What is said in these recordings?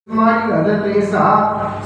اسماعیل حضرت عیسیٰ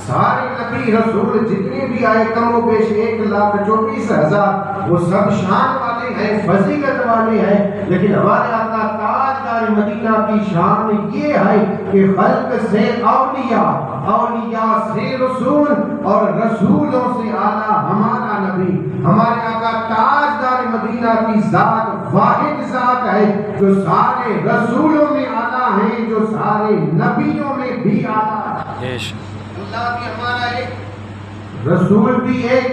سارے نبی رسول جتنے بھی آئے کم و بیش 1,24,000 وہ سب شان والے ہیں، فضیلت والے ہیں، لیکن ہمارے آقا تاجدار مدینہ کی شان یہ ہے کہ خلق سے اولیاء، اولیاء سے رسول اور رسولوں سے اعلیٰ ہمارا نبی، ہمارے آقا تاجدار مدینہ کی ذات واحد ذات ہے جو سارے رسولوں میں اعلیٰ ہیں، جو سارے نبیوں میں بھی اعلیٰ ہے۔ اللہ بھی ہمارا ایک، رسول بھی ایک،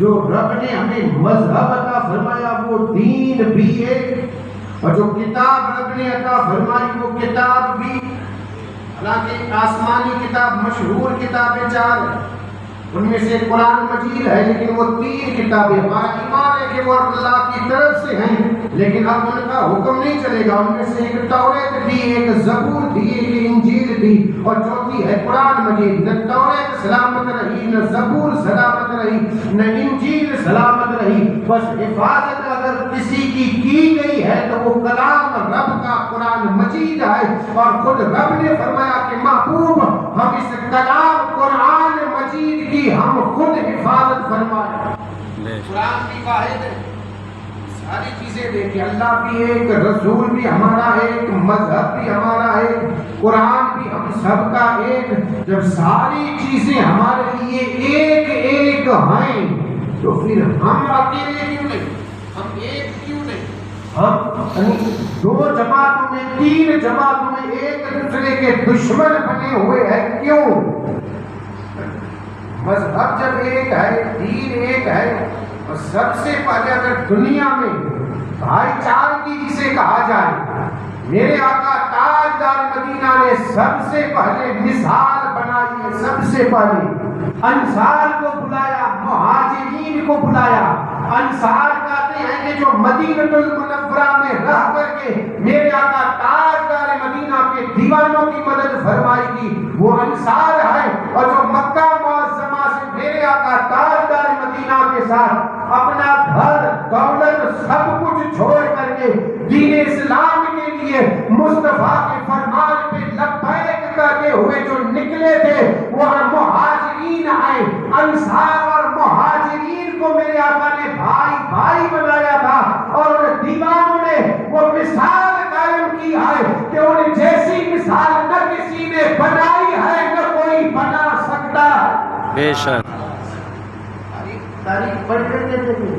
جو رب نے ہمیں مذہب عطا فرمایا وہ دین بھی ایک، اور جو کتاب رب نے عطا فرمائی وہ کتاب بھی، حالانکہ آسمانی کتاب مشہور کتابیں 4 ہیں، ان میں سے قرآن مجید ہے، لیکن وہ 3 کتابیں ہمارا ایمان ہے کہ وہ اللہ کی طرف سے ہیں، لیکن اب ان کا حکم نہیں چلے گا۔ ان میں سے ایک توریت تھی، ایک زبور تھی، ایک انجیل تھی، اور چوتھی ہے قرآن مجید۔ نہ توریت سلامت رہی، نہ زبور سلامت رہی، نہ انجیل سلامت رہی، بس حفاظت اگر کسی کی گئی ہے تو وہ کلام رب کا قرآن مجید ہے، اور خود رب نے فرمایا کہ محبوب ہم اس کلام قرآن مجید کی ہم خود حفاظت فرمائے۔ قرآن بھی واحد ہے، ساری چیزیں دیکھیں، اللہ بھی ایک، رسول بھی ہمارا ایک، مذہب بھی ہمارا ایک، قرآن بھی ہم سب کا ایک۔ جب ساری چیزیں ہمارے لیے ایک ایک ہیں تو پھر ہم اکیلے کیوں نہیں، ہم ایک کیوں نہیں، ہم 2 جماعتوں میں 3 جماعتوں میں ایک دوسرے کے دشمن بنے ہوئے ہیں، کیوں؟ مذہب جب ایک ہے، دین ایک ہے، اور سب سے پہلے اگر دنیا میں بھائی چارگی جسے کہا جائے، میرے آقا تاجدار مدینہ نے سب سے پہلے مثال بنائی ہے، سب سے پہلے انصار کو بلایا، مہاجرین کو بلایا۔ انصار کہتے ہیں کہ جو مدینہ المنورہ میں رہ کر کے میرے آقا تاجدار مدینہ کے دیوانوں کی مدد فرمائی تھی وہ انصار ہے، اور جو مکہ معظمہ سے میرے آقا تاجدار مدینہ کے ساتھ اپنا گھر دولت سب کچھ چھوڑ کر کے دین اسلام کے لیے مصطفیٰ کے فرمان پہ لبیک کرتے ہوئے جو نکلے تھے وہ مہاجرین ہیں۔ انصار اور مہاجرین کو میرے آقا نے بھائی بھائی بنایا تھا، اور ان دیوانوں نے وہ مثال قائم کی ہے کہ انہیں جیسی مثال نہ کسی نے بنائی ہے نہ کوئی بنا سکتا ہے۔ بے شک تاریخ پڑھ رہے تھے،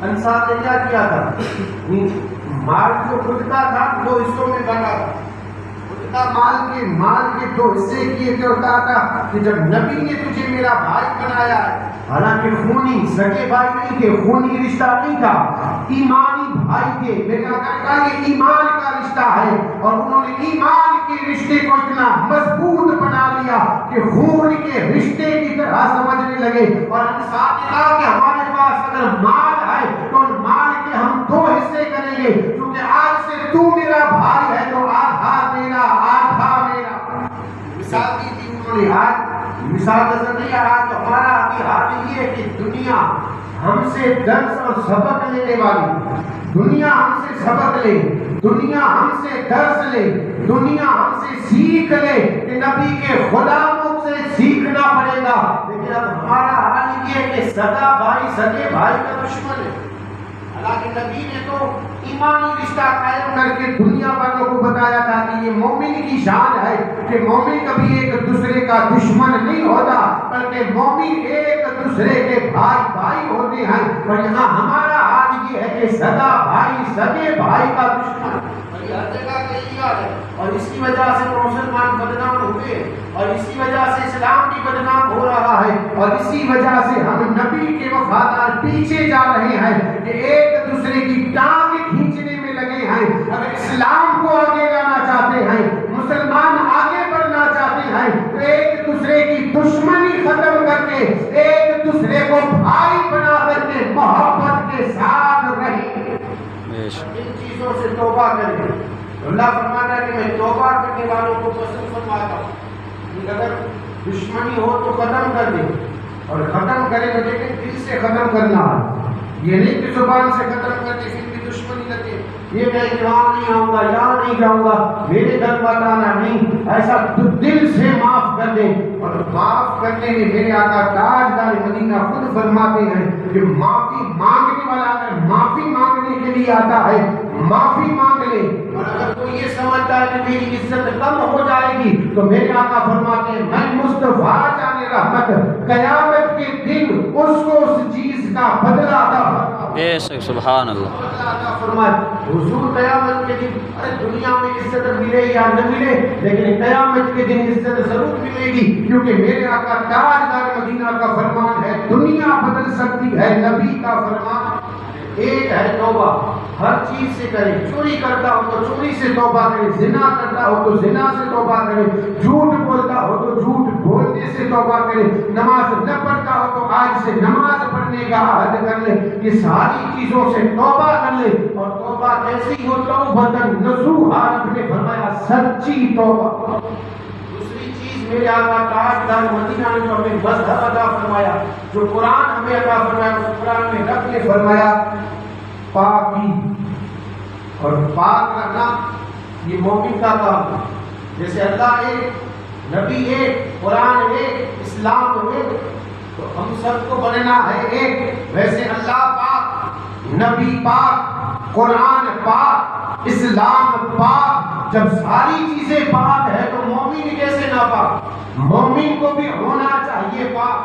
انصار نے کیا کیا تھا؟ مال جو خود کا تھا 2 حصوں میں بنا تھا، خود کا مال کے 2 حصے کیے تھے، اور کہا تھا کہ جب نبی نے تجھے میرا بھائی بنایا ہے، حالانکہ خونی سگے بھائی نہیں تھے، خونی رشتہ نہیں تھا، ایمانی بھائی تھے، میرے آقا نے کہا یہ ایمان کا رشتہ ہے، اور انہوں نے ایمان کے رشتے کو اتنا مضبوط بنا لیا کہ خون کے رشتے کی طرح سمجھنے لگے۔ اور انصار نے کہا کہ ہمارے پاس اگر مال ہے تو مال کے ہم 2 حصے کریں گے، کیونکہ آج سے تو میرا بھائی ہے تو آدھا میرا آدھا میرا۔ مثال دی تھی انہوں نے، آج مثال نظر نہیں آ رہا، تو ہمارا ابھی حال یہ ہے کہ دنیا ہم سے درس اور سبق لینے والی، دنیا ہم سے سبق لے، دنیا ہم سے درس لے، دنیا ہم سے سیکھ لے کہ نبی کے غلاموں سے سیکھنا پڑے گا، لیکن اب ہمارا حال یہ ہے کہ سگا بھائی سگے بھائی کا دشمن ہے۔ حالانکہ نبی نے تو ایمانی رشتہ قائم کر کے دنیا والوں کو بتایا تھا کہ یہ مومن کی شان ہے کہ مومن کبھی ایک دوسرے کا دشمن نہیں ہوتا، بلکہ مومن ایک دوسرے کے بھائی بھائی ہوتے ہیں۔ اور یہاں ہمارا حال یہ ہے کہ سگا بھائی سگے بھائی کا دشمن، اور یہ ہر جگہ کا یہی حال ہے، اور اس کی وجہ سے مسلمان بدنام ہوئے، اور اسی وجہ سے اسلام بھی بدنام ہو رہا ہے، اور اسی وجہ سے ہم نبی کے وفادار پیچھے جا رہے ہیں کہ ایک دوسرے کی ٹانگ کھینچنے میں لگے ہیں۔ اگر اسلام کو آگے لانا چاہتے ہیں، مسلمان آگے بڑھنا چاہتے ہیں، تو ایک دوسرے کی دشمنی ختم کر کے ایک دوسرے کو بھائی بنا کر کے محبت کے ساتھ رہیں، ان چیزوں سے توبہ کریں۔ اللہ فرماتا ہے کہ میں توبہ کرنے والوں کو پسند فرماتا ہوں۔ اگر دشمنی ہو تو ختم کر دیں، اور ختم کرے تو دیکھیں دل سے ختم کرنا ہے، یہ نہیں کہ زبان سے ختم کر دے پھر بھی دشمنی لگے، یہ میں یہاں نہیں آؤں گا، یہاں نہیں جاؤں گا، میرے گھر بتانا نہیں، ایسا دل سے دیں. اور معاف کرنے میں میرے آقا تاجدار مدینہ خود فرماتے ہیں کہ معافی مانگنے والا اگر معافی مانگنے کے لیے آتا ہے معافی مانگ لے. اور اگر کوئی یہ سمجھتا ہے کہ میری عزت کم ہو جائے گی تو میرے آقا فرماتے ہیں میں مصطفیٰ جان رحمت قیامت کے دن اس کو اس چیز کا بدلہ عطا فرماؤں. بے شک سبحان اللہ. فرمائے حضور قیامت کے دن دنیا میں عزت ملے یا نہ ملے لیکن قیامت کے دن عزت ضرور ملے گی کیونکہ میرے آقا تاجدار مدینہ کا فرمان ہے دنیا بدل سکتی ہے. نبی کا فرمان ایک ہے توبہ ہر چیز سے کرے. چوری کرتا ہو تو چوری سے توبہ کرے, زنا کرتا ہو تو زنا سے توبہ کرے, جھوٹ بولتا ہو تو جھوٹ بولنے سے توبہ کرے, نماز نہ پڑھتا ہو تو آج سے نماز پڑھنے کا عہد کر لے. یہ ساری چیزوں سے توبہ کر لے. اور توبہ کیسی ہو توبۃ نصوحا, رب نے فرمایا سچی توبہ. دوسری چیز میرے آقا تاجدار مدینہ نے جو ہمیں مذہب عطا فرمایا, جو قرآن ہمیں عطا فرمایا, اس قرآن میں رب نے فرمایا پاکی. اور پاک رہنا یہ مومن کا کام ہے. جیسے اللہ ایک, نبی ایک, قرآن ایک, اسلام ایک, تو ہم سب کو بننا ہے ایک. ویسے اللہ پاک, نبی پاک, قرآن پاک, اسلام پاک. جب ساری چیزیں پاک ہے تو مومن کیسے ناپاک؟ مومن کو بھی ہونا چاہیے پاک,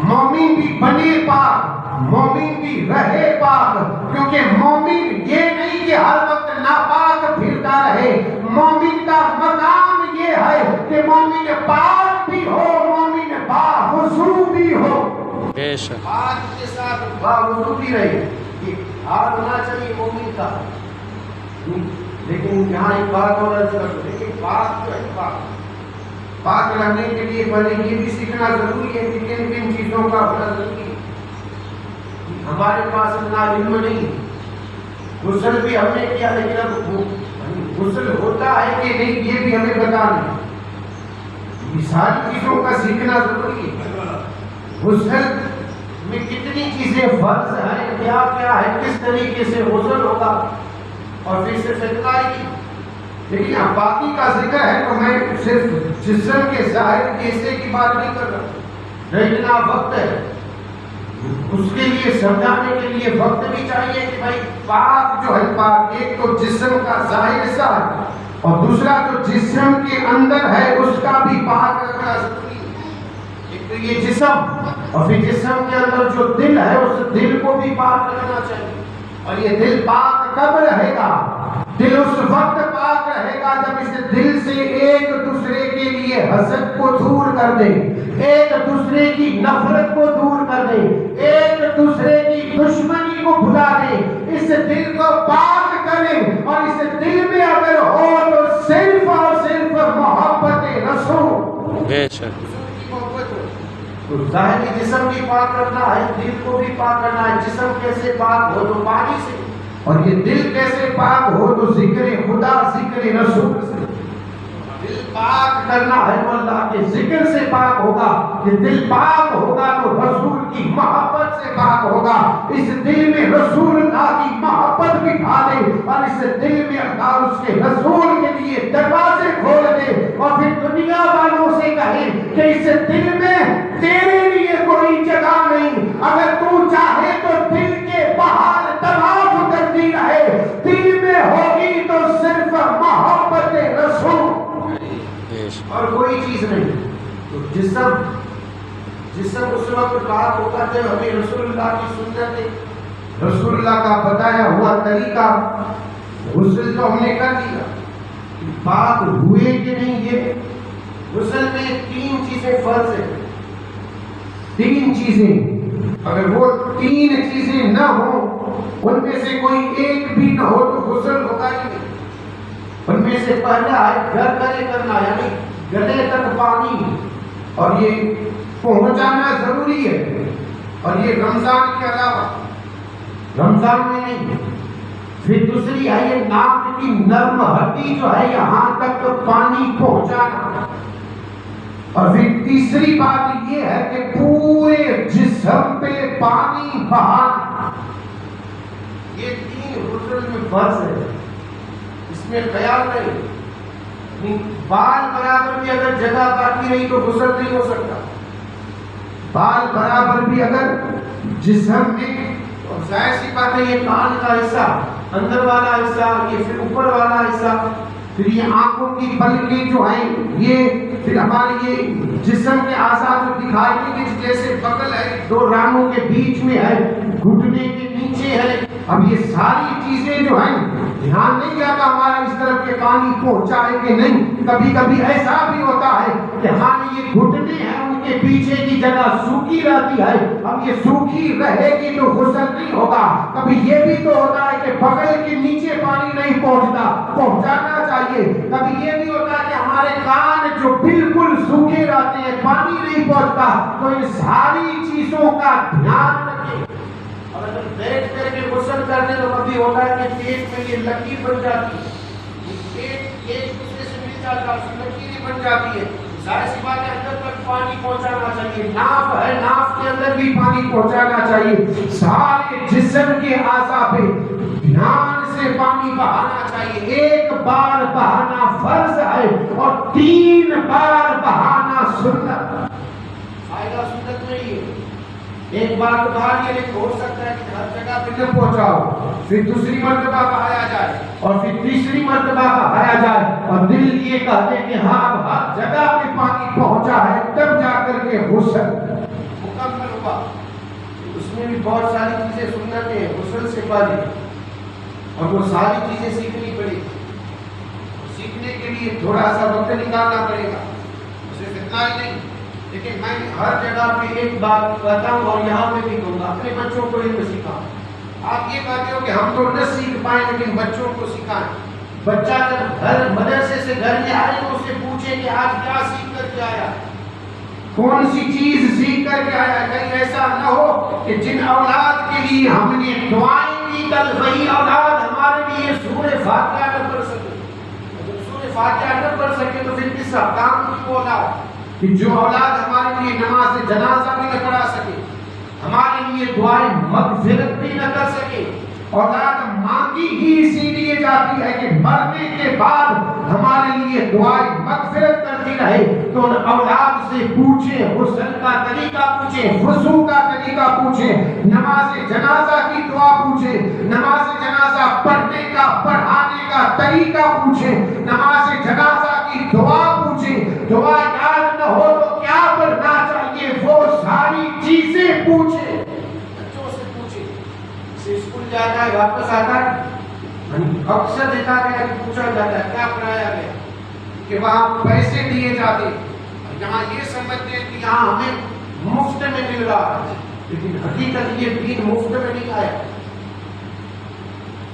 مومن بھی بنے پاک, مومن بھی رہے پاک. کیونکہ مومن یہ نہیں کہ ہر وقت ناپاک پھرتا رہے. مومن کا مقام یہ ہے کہ مومن پاک بھی ہو, مومن باوضو بھی ہو. بے شک پاک کے ساتھ باوضو بھی رہے. یہ حال ہونا چاہیے مومن کا. لیکن یہاں ایک بات اور عرض کر دوں, لیکن پاک جو ہے پاک رہنے کے لیے پہلے یہ بھی سیکھنا ضروری ہے کہ کن کن چیزوں کا ہونا ضروری ہے. ہمارے پاس اتنا علم نہیں. غسل بھی ہم نے کیا لیکن اب غسل ہوتا ہے کہ نہیں یہ بھی ہمیں بتانا. یہ ساری چیزوں کا سیکھنا ضروری ہے. غسل میں کتنی چیزیں فرض ہیں, کیا کیا ہے, کس طریقے سے غسل ہوگا, اور پھر صرف اتنا ہی. لیکن اب باقی کا ذکر ہے تو میں صرف جسم کے ظاہر کے حصے کی بات نہیں کر رہا. اتنا وقت ہے اس کے لیے سمجھانے کے لیے وقت بھی چاہیے کہ بھائی پاک جو ہے پاک, ایک تو جسم کا ظاہر حصہ ہے اور دوسرا جو جسم کے اندر ہے اس کا بھی پاک رکھنا ضروری ہے. ایک تو یہ جسم اور پھر جسم کے اندر جو دل ہے اس دل کو بھی پاک رکھنا چاہیے. اور یہ دل پاک کب رہے گا؟ دل اس وقت پاک رہے گا جب اس دل سے ایک دوسرے کے لیے حسد کو دور کر دے, ایک دوسرے کی نفرت کو دور کر دے, ایک دوسرے کی دشمنی کو بھلا دے. اس دل کو پاک کرے اور اس دل میں اگر ہو تو صرف اور صرف محبت رسول. بے شک تو ظاہری جسم بھی پاک کرنا ہے, دل کو بھی پاک کرنا ہے. جسم کیسے پاک ہو تو پانی سے, اور یہ دل کیسے پاک ہو تو ذکر خدا, ذکر رسول سے. دل پاک کرنا ہے تو اللہ کے ذکر سے پاک ہوگا. یہ دل پاک ہوگا تو رسول کی محبت سے پاک ہوگا. اس دل میں رسول اللہ کی محبت بھی ڈالے اور اس دل میں اللہ اس کے رسول کے لیے دروازے کھول دے اور پھر دنیا والوں سے کہے کہ اس دل میں تیرے لیے کوئی جگہ نہیں. اگر تو چاہے تو دل کے باہر طواف کرتی رہے, دل میں ہوگی تو صرف محبت رسول اور کوئی چیز نہیں. تو جسم اس وقت پاک ہوگا جب ہمیں رسول اللہ کی سنت, رسول اللہ کا بتایا ہوا طریقہ. غسل تو ہم نے کر دیا, پاک ہوئے کہ نہیں. یہ غسل میں 3 چیزیں فرض ہیں. 3 چیزیں, اگر وہ 3 چیزیں نہ ہوں, ان میں سے کوئی ایک بھی نہ ہو تو غسل ہوگا ہی نہیں. ان میں سے پہلا ہے گرگرے کرنا, یعنی گلے تک پانی, اور یہ پہنچانا ضروری ہے. اور یہ رمضان کے علاوہ, رمضان میں نہیں. پھر دوسری ہے یہ ناک کی نرم ہڈی جو ہے یہاں تک پانی پہنچانا. اور پھر تیسری بات یہ ہے کہ پورے جسم پہ پانی بہانا. یہ 3 غسل میں فرض ہے, اس میں خیال نہیں. بال برابر بھی اگر جگہ باقی رہی تو غسل نہیں ہو سکتا. بال برابر بھی اگر جسم میں، اور ظاہر سی بات ہے یہ کان کا حصہ، اندر والا حصہ، یہ پھر اوپر والا حصہ، پھر یہ آنکھوں کی پلکیں جو ہیں، یہ پھر ہمارے یہ جسم کے اعضاء جو دکھائی دیں گے، جیسے بغل ہے، دو رانوں کے بیچ میں ہے، گھٹنے کے نیچے ہے. اب یہ ساری چیزیں جو ہیں دھیان نہیں جاتا ہمارا اس طرف کے پانی پہنچا ہے کہ نہیں. کبھی کبھی ایسا بھی ہوتا ہے کہ ہاں یہ گھٹنے ہیں ان کے پیچھے کی جگہ سوکھی رہتی ہے، اب یہ سوکھی رہے گی تو غسل نہیں ہوگا. کبھی یہ بھی تو ہوتا ہے کہ بغل کے نیچے پانی نہیں پہنچتا، پہنچانا چاہیے. کبھی یہ بھی ہوتا ہے کہ ہمارے کان جو بالکل سوکھے رہتے ہیں، پانی نہیں پہنچتا. تو ان ساری چیزوں کا دھیان رکھیں. اور اگر بیٹھ کر کے غسل کرنے تو کبھی ہوتا ہے کہ پیٹ میں یہ لکیر بن جاتی ہے، پیٹ ایک دوسرے سے مل جاتا ہے، لکیریں بن جاتی ہے. ظاہر سی بات ہے اندر تک پانی پہنچانا چاہیے. ناف ہے، ناف کے اندر بھی پانی پہنچانا چاہیے. سارے جسم کے اعضاء پہ دھیان سے پانی بہانا چاہیے. ایک بار بہانا فرض ہے اور 3 بار بہانا سنت. فائدہ سنت میں ہی ہے. ایک بار تو بہا لیا، لیکن ہو سکتا ہے کہ ہر جگہ پہ نہ پہنچاؤ، پھر دوسری مرتبہ بہایا جائے اور پھر تیسری مرتبہ بہایا جائے، اور دل یہ کہتے کہ ہاں اب ہر جگہ پہ پانی پہنچا ہے، تب جا کر کے غسل مکمل ہوا. اس میں بھی بہت ساری چیزیں سنتیں ہیں غسل سے پہلے، اور وہ ساری چیزیں سیکھنی پڑے گی. سیکھنے کے لیے تھوڑا سا وقت نکالنا پڑے گا. صرف اتنا ہی نہیں، لیکن میں ہر جگہ پہ ایک بات کہتا ہوں اور یہاں پہ بھی کہوں گا، اپنے بچوں کو علم سکھاؤ. آپ یہ کہتے ہو کہ ہم تو نہ سیکھ پائیں لیکن بچوں کو سکھائیں. بچہ جب گھر مدرسے سے گھر میں آئے تو اسے پوچھیں کہ آج کیا سیکھ کر کے آیا، کون سی چیز سیکھ کر کے آیا. کہیں ایسا نہ ہو کہ جن اولاد کے لیے ہم نے دعائیں کی کل وہی اولاد ہمارے لیے سورہ فاتحہ نہ پڑھ سکے. جب سورہ فاتحہ نہ پڑھ سکے تو پھر کس کام کی اولاد، کہ جو اولاد ہمارے لیے نماز جنازہ بھی نہ پڑھا سکے، ہمارے لیے دعائیں مغفرت بھی نہ کر سکے. اولاد مانگی ہی اسی لیے جاتی ہے کہ مرنے کے بعد ہمارے لیے دعائیں مغفرت کرتی رہے. تو ان اولاد سے پوچھیں، غسل کا طریقہ پوچھیں، وضو کا طریقہ پوچھیں، نماز جنازہ کی دعا پوچھیں، نماز جنازہ پڑھنے کا پڑھانے کا طریقہ پوچھیں، نماز جنازہ کی دعا پوچھیں. دعا یاد نہ ہو تو کیا پڑھنا چاہیے وہ ساری چیزیں پوچھیں. بچوں سے پوچھیں. سے اسکول جاتا ہے واپس آتا ہے، اکثر دیکھا گیا کہ پوچھا جاتا ہے کیا پڑھایا گیا، کہ وہاں پیسے دیے جاتے ہیں. یہاں یہ سمجھتے ہیں کہ یہاں ہمیں مفت میں مل رہا ہے، لیکن حقیقت یہ دین مفت میں نہیں آیا.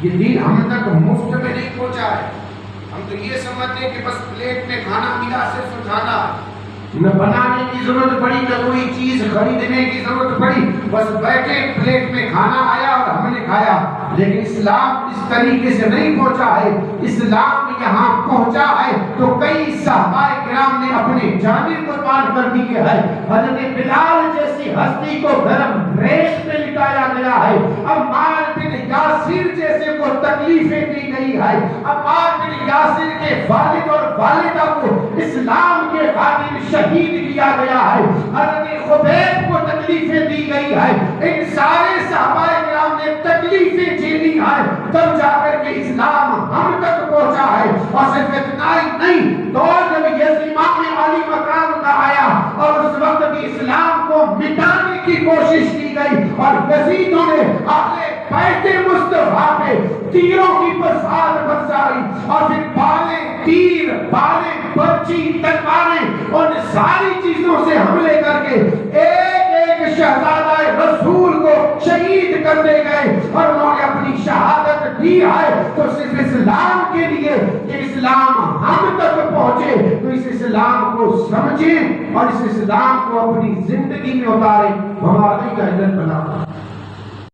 یہ دین ہم تک مفت میں نہیں پہنچا ہے. ہم تو یہ سمجھتے ہیں کہ بس پلیٹ میں کھانا ملا، صرف کھانا، نہ بنانے کی ضرورت پڑی، نہ کوئی چیز خریدنے کی ضرورت پڑی، بس بیٹھے پلیٹ میں کھانا آیا اور ہم نے کھایا. لیکن اسلام اس طریقے سے نہیں پہنچا ہے. اسلام یہاں پہنچا ہے تو کئی صحابہ کرام نے اپنے جانیں قربان کر دی ہے. حضرت بلال جیسی ہستی کو گرم ریت میں لٹایا گیا ہے. عمار بن یاسر جیسے کو تکلیفیں دی گئی ہے. عمار بن یاسر کے والد اور والدہ کو اسلام کے خاطر شہید کیا گیا ہے. حضرت خبیب کو تکلیفیں دی گئی ہے. ان سارے صحابہ کرام نے تکلیفیں جھیلی ہے، تب جا کر کے اسلام ہم تک پہنچا ہے. اور صرف اتنا ہی نہیں، تو جب یزید امام علی مقام کا آیا اور اس وقت بھی اسلام کو مٹانے کی کوشش کی گئی اور یزیدوں نے اہل بیت مصطفیٰ پہ تیروں کی برسات برسائی اور پھر بالیں، تیر، بالیں، برچی، تلواریں، ان ساری چیزوں سے حملے کر کے ایک ایک شہزادہ رسول کو شہید کرتے گئے اور انہوں نے اپنی شہادت دی ہے. تو صرف اسلام کے لیے کہ اسلام ہم تک پہنچے تو اس اسلام کو سمجھیں اور اس اسلام کو اپنی زندگی میں اتاریں. ہماری کا عزت بنا